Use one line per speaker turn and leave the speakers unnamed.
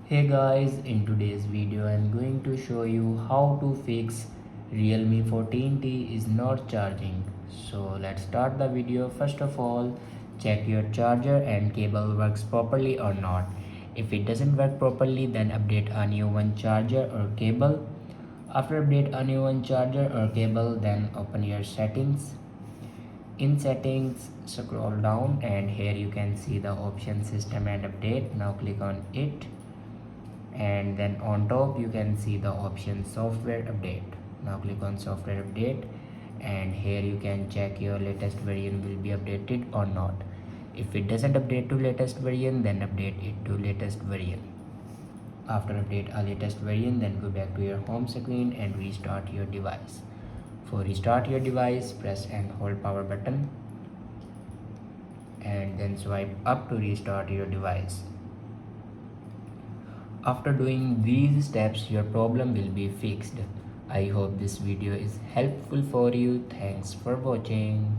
Hey guys, in today's video I'm going to show you how to fix Realme 14T is not charging. So let's start the video. First of all, check your charger and cable works properly or not. If it doesn't work properly, then update a new one charger or cable. After update a new one charger or cable, then open your settings. In settings, scroll down and here you can see the option system and update. Now click on it, and then on top you can see the option software update. Now click on software update, and here you can check your latest version will be updated or not. If it doesn't update to latest version, then update it to latest version. After update a latest version, then go back to your home screen and restart your device. For restart your device, press and hold power button and then swipe up to restart your device. After doing these steps, your problem will be fixed. I hope this video is helpful for you. Thanks for watching.